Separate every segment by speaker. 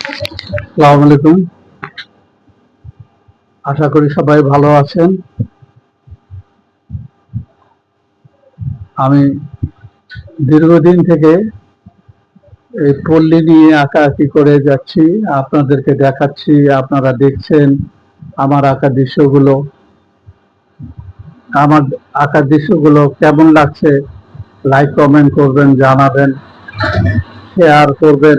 Speaker 1: আসসালামু আলাইকুম। আশা করি সবাই ভালো আছেন। আমি দীর্ঘদিন থেকে এই পল্লী নিয়ে আঁকাআঁকি করে যাচ্ছি, আপনাদেরকে দেখাচ্ছি, আপনারা দেখছেন আমার আঁকা দৃশ্যগুলো। আমার আঁকা দৃশ্যগুলো কেমন লাগছে লাইক কমেন্ট করবেন, জানাবেন, শেয়ার করবেন।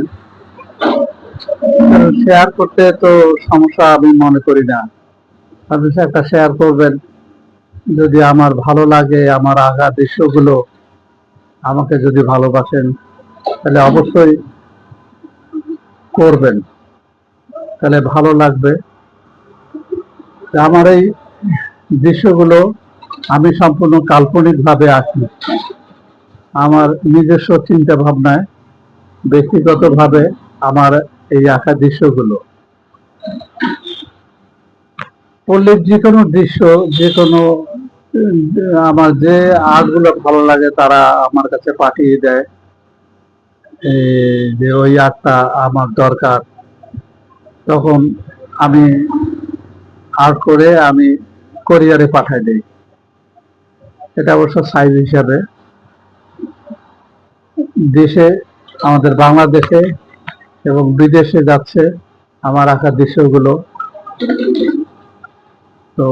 Speaker 1: শেয়ার করতে তো সমস্যা আমি মনে করি না, আপনি একটা শেয়ার করবেন। যদি আমার ভালো লাগে, আমার আঁকা দৃশ্যগুলো, আমাকে যদি ভালোবাসেন, তাহলে অবশ্যই করবেন, তাহলে ভালো লাগবে। আমার এই দৃশ্যগুলো আমি সম্পূর্ণ কাল্পনিকভাবে আঁকি, আমার নিজস্ব চিন্তা ভাবনায়, ব্যক্তিগতভাবে আমার এই আঁকা দৃশ্যগুলো। পল্লীর যে কোনো দৃশ্য, যে কোনো আমার যে আর্টগুলো ভালো লাগে তারা আমার কাছে পাঠিয়ে দেয় যে ওই আর্টটা আমার দরকার। তখন আমি আর্ট করে আমি কোরিয়ারে পাঠাই দিই। এটা অবশ্য সাইজ হিসাবে দেশে, আমাদের বাংলাদেশে এবং বিদেশে যাচ্ছে আমার আঁকা দৃশ্যগুলো। তো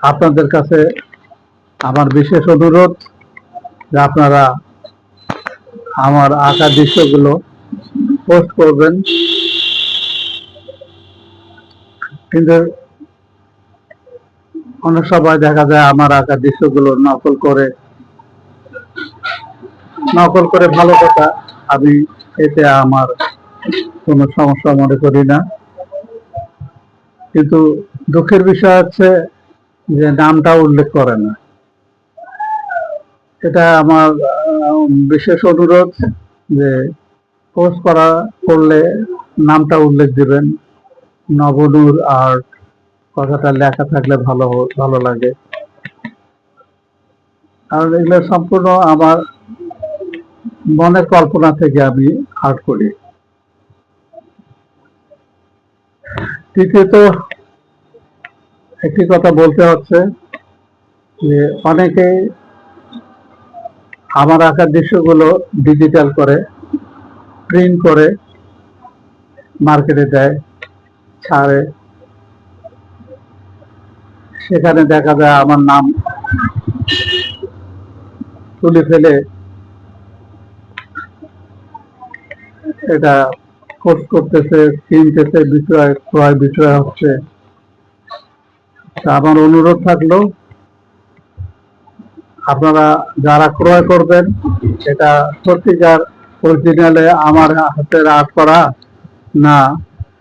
Speaker 1: আপনাদের কাছে আমার বিশেষ অনুরোধ যে আপনারা আমার আঁকা দৃশ্যগুলো পোস্ট করবেন। কিন্তু অনেক সময় দেখা যায় আমার আঁকা দৃশ্যগুলো নকল করে ভালো কথা, আমি এতে আমার কোনো সমস্যা মনে করি না। কিন্তু দুঃখের বিষয় হচ্ছে যে নামটা উল্লেখ করে না। এটা আমার বিশেষ অনুরোধ যে পোস্ট করলে নামটা উল্লেখ দিবেন, নবনূর আর্ট কথাটা লেখা থাকলে ভালো লাগে। আর এগুলো সম্পূর্ণ আমার মনের কল্পনা থেকে আমি আর্ট করি। তৃতীয়ত একটি কথা বলতে হচ্ছে যে অনেকে আমার আঁকার দৃশ্যগুলো ডিজিটাল করে, প্রিন্ট করে মার্কেটে দেয়, ছাড়ে। সেখানে দেখা যায় আমার নাম তুলে ফেলে এটা পোস্ট করতেছে, কিনতেছে, ক্রয় বিক্রয় হচ্ছে। আমার অনুরোধ থাকলো আপনারা যারা ক্রয় করবেন, এটা সত্যিকার অরিজিনালে আমার হাতের আর্ট করা না,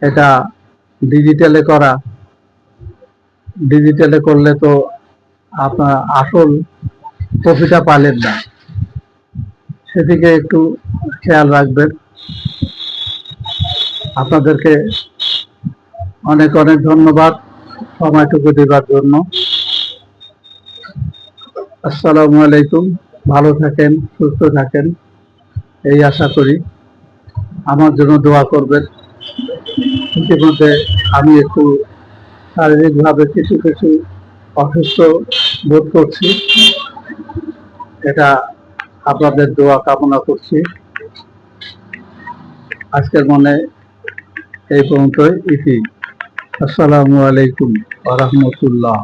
Speaker 1: এটা ডিজিটালে করা। ডিজিটালে করলে তো আপনার আসল কপিটা পালেন না, সেদিকে একটু খেয়াল রাখবেন। আপনাদেরকে অনেক অনেক ধন্যবাদ সময়টুকু দেবার জন্য। আসসালামু আলাইকুম। ভালো থাকেন, সুস্থ থাকেন, এই আশা করি। আমার জন্য দোয়া করবেন। ইতিমধ্যে আমি একটু শারীরিকভাবে কিছু কিছু অসুস্থ বোধ করছি, এটা আপনাদের দোয়া কামনা করছি। আজকের মনে এই পর্যন্তই ইতি। আসসালামু আলাইকুম ওয়া রাহমাতুল্লাহ।